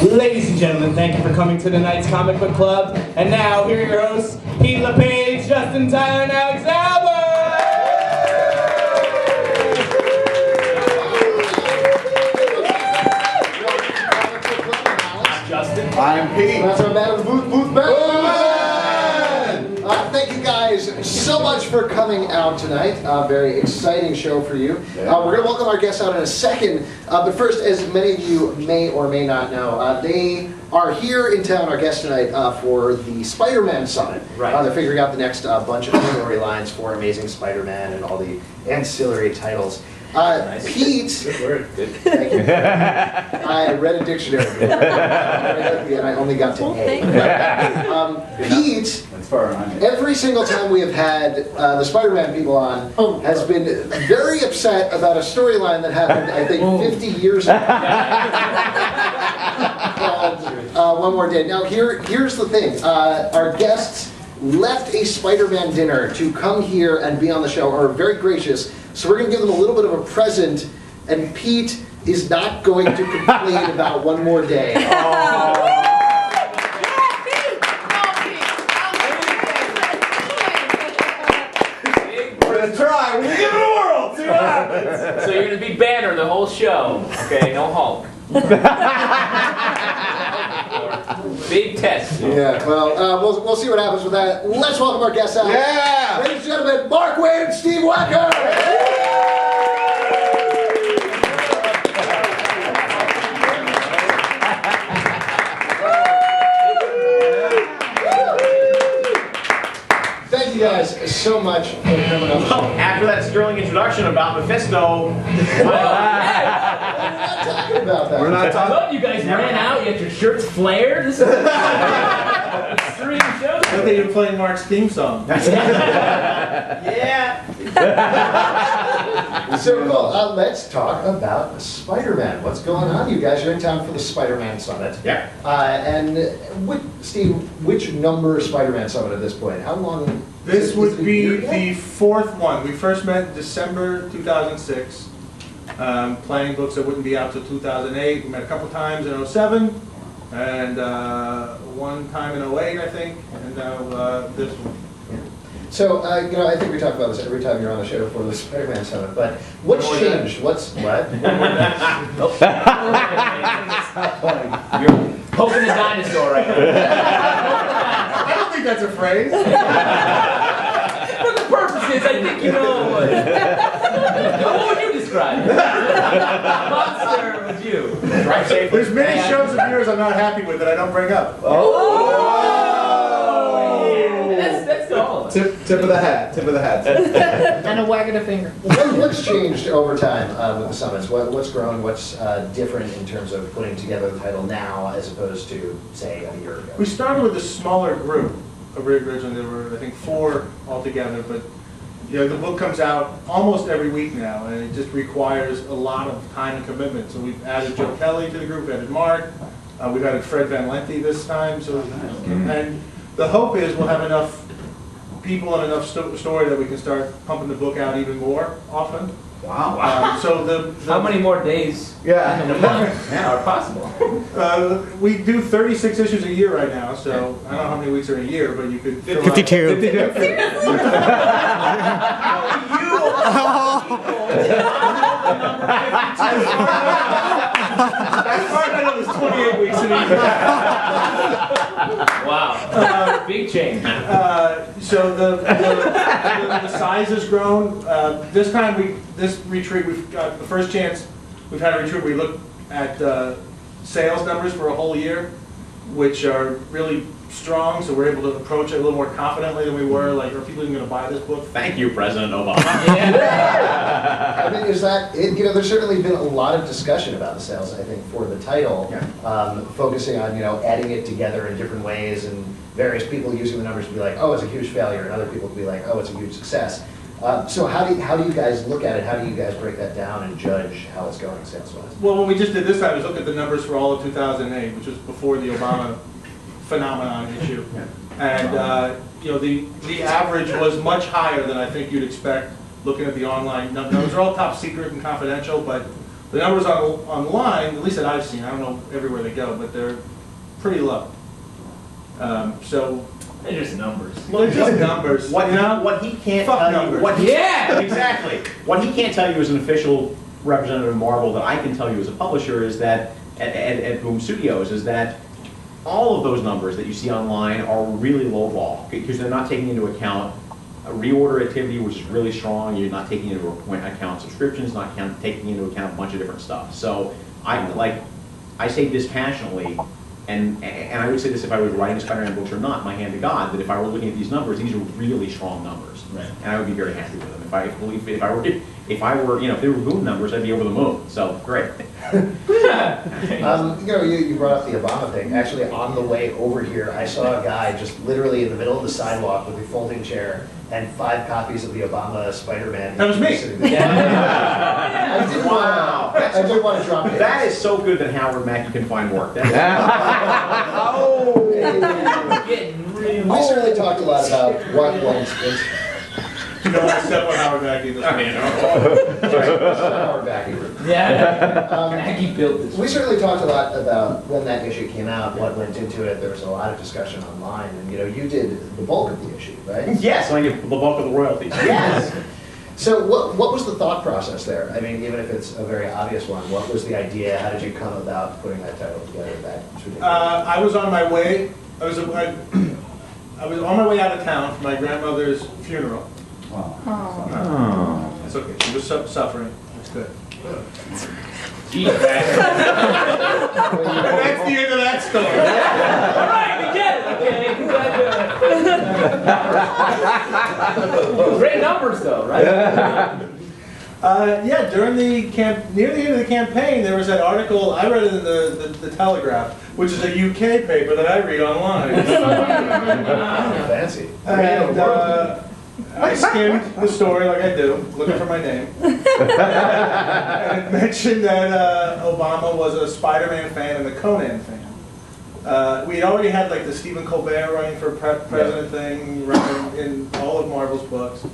Ladies and gentlemen, thank you for coming to tonight's Comic Book Club. And now, here are your hosts, Pete LePage, Justin Tyler, and Alex Zalben! I'm Justin. I'm Pete. That's our man of the booth thank you guys so much for coming out tonight. Very exciting show for you. We're going to welcome our guests out in a second. But first, as many of you may or may not know, they are here in town, our guests tonight, for the Spider-Man Summit. Right. They're figuring out the next bunch of storylines for Amazing Spider-Man and all the ancillary titles. Nice. Pete, Good word. Good. thank you. I read a dictionary and I only got to A. Pete, every single time we have had the Spider-Man people on, has been very upset about a storyline that happened, I think, 50 years ago. Called One More Day. Now, here's the thing. Our guests left a Spider-Man dinner to come here and be on the show, are very gracious. So we're going to give them a little bit of a present, and Pete is not going to complain about One More Day. We're going to try. We're going to give it a whirl. See what happens. So you're going to be Banner the whole show. Okay, no Hulk. Big test. Yeah, well, we'll see what happens with that. Let's welcome our guests out. Yeah! Ladies and gentlemen, Mark Waid and Steve Wacker! Thank you guys so much for coming up. Well, after that sterling introduction about Mephisto, We're not talking about that. We're not I talking. love you guys ran out. You got your shirts flared. This is extreme show. I think you're playing Mark's theme song. Yeah. So cool. Let's talk about Spider-Man. What's going on? You guys are in town for the Spider-Man Summit. yeah, And Steve, which number Spider-Man Summit at this point? How long? This is would it a be year yet? the fourth one. We first met in December 2006, planning books that wouldn't be out till 2008. We met a couple times in 07, and one time in 08, I think, and now this one. So, I think we talk about this every time you're on the show for the Spider-Man Summit, but what's changed? What's, what? You're poking the dinosaur right now. I don't think that's a phrase. For the purposes, I think you know what. What would you describe? Monster with you. drive safe. There's many shows of yours I'm not happy with that I don't bring up. That's all of us. Tip of the hat. Tip of the hat. And a wag of the finger. What's changed over time with the summits? What's grown? What's different in terms of putting together the title now as opposed to, say, a year ago? We started with a smaller group. Originally, there were, I think, 4 altogether, but the book comes out almost every week now, and it just requires a lot of time and commitment. So we've added Joe Kelly to the group, added Mark, we've added Fred Van Lente this time. So, and the hope is we'll have enough people and enough story that we can start pumping the book out even more often. Wow. So How many more days Yeah. in a month are possible? we do 36 issues a year right now, so I don't know how many weeks are in a year, but you could fill out- 52. As far as I know, there's 28 weeks in a year. Wow. Big change. So the size has grown. This time, this retreat, we've got the first chance we've had a retreat. We looked at sales numbers for a whole year, which are really strong. So we're able to approach it a little more confidently than we were. Like, are people even going to buy this book? Thank you, President Obama. Yeah. I mean, is that, there's certainly been a lot of discussion about the sales, I think, for the title, focusing on, adding it together in different ways, and various people using the numbers to be like, oh, it's a huge failure, and other people to be like, oh, it's a huge success. So how do you guys look at it? How do you guys break that down and judge how it's going sales-wise? Well, what we just did this time is look at the numbers for all of 2008, which was before the Obama phenomenon issue. And the average was much higher than I think you'd expect looking at the online numbers. Are all top secret and confidential, but The numbers online, at least that I've seen, I don't know everywhere they go, but they're pretty low. So They're just numbers. they're just numbers. What, you know? what he can't Fuck tell numbers. you, what he, Yeah! exactly. What he can't tell you as an official representative of Marvel that I can tell you as a publisher is that, at Boom Studios, is that all of those numbers that you see online are really low ball, because they're not taking into account reorder activity, which is really strong. You're not taking into account subscriptions, not taking into account a bunch of different stuff. So I say this passionately, and I would say this if I was writing Spider-Man books or not, my hand to God, that if I were looking at these numbers, these are really strong numbers, Right. and I would be very happy with them. If they were Boom numbers, I'd be over the moon. So great. You brought up the Obama thing. Actually, on the way over here, I saw a guy just literally in the middle of the sidewalk with a folding chair and 5 copies of the Obama Spider-Man. That was me. sitting there. Wow. I did want to drop it. That is so good that Howard Mackey can find work. That's Getting really. We certainly talked a lot about what went into You don't want to step on Howard Mackey this man. Howard Mackey. Yeah. Maggie built this. We certainly talked a lot about when that issue came out, what went into it. There was a lot of discussion online, and you did the bulk of the issue, right? yes, I give the bulk of the royalties. Yes. So what was the thought process there? I mean, even if it's a very obvious one, what was the idea? How did you come about putting that title together? I was on my way. I was on my way out of town for my grandmother's funeral. Oh. That's okay. She was suffering. That's good. Eat that. That's the end of that story. All right, we get it. Okay, great numbers, though, right? Yeah, during the near the end of the campaign, there was that article. I read it in the Telegraph, which is a UK paper that I read online. Fancy. And I skimmed the story like I do, looking for my name. And it mentioned that Obama was a Spider-Man fan and a Conan fan. We had already had like the Stephen Colbert running for president thing running in all of Marvel's books.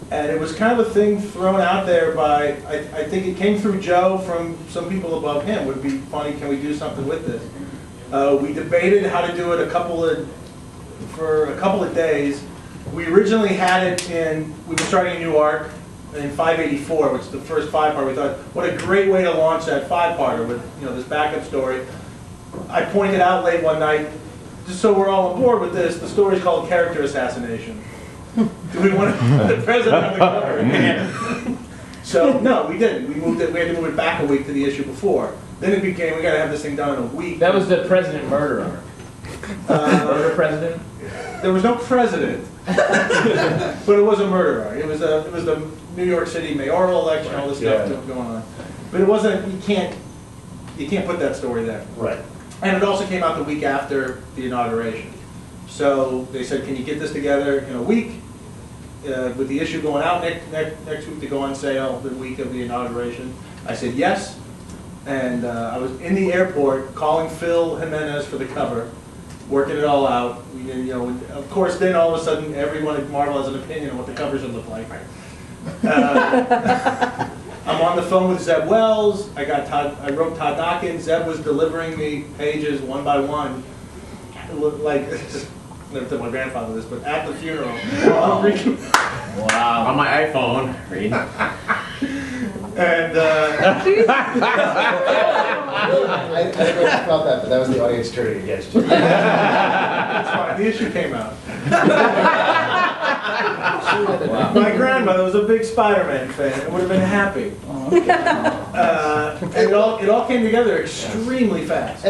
And it was kind of a thing thrown out there by, I think it came through Joe from some people above him. Would be funny, can we do something with this? We debated how to do it for a couple of days. We originally had it we were starting a new arc in 584, which is the first 5-part. We thought, what a great way to launch that 5-parter with this backup story. I pointed out late one night, just so we're all on board with this, the story's called Character Assassination. Do we want to put the president on the cover? So no, we didn't. We had to move it back a week to the issue before. Then it became, we got to have this thing done in a week. That was the president murder arc. Murder president? There was no president, but it was a murder arc. It was the New York City mayoral election, all this stuff going on. But it wasn't. You can't put that story there. Right. And it also came out the week after the inauguration. So they said, can you get this together in a week? With the issue going out next week to go on sale the week of the inauguration. I said yes, and I was in the airport calling Phil Jimenez for the cover, working it all out. We did, of course, then all of a sudden everyone at Marvel has an opinion on what the cover should look like. I'm on the phone with Zeb Wells. I wrote Todd Dawkins. Zeb was delivering me pages one by one. It looked like, I never told my grandfather this, but at the funeral. Wow. On my iPhone, read. And I don't know if you felt that, but that was the audience turning against you. it's fine. The issue came out. Wow. My grandmother was a big Spider-Man fan. I would have been happy. And it all came together extremely fast.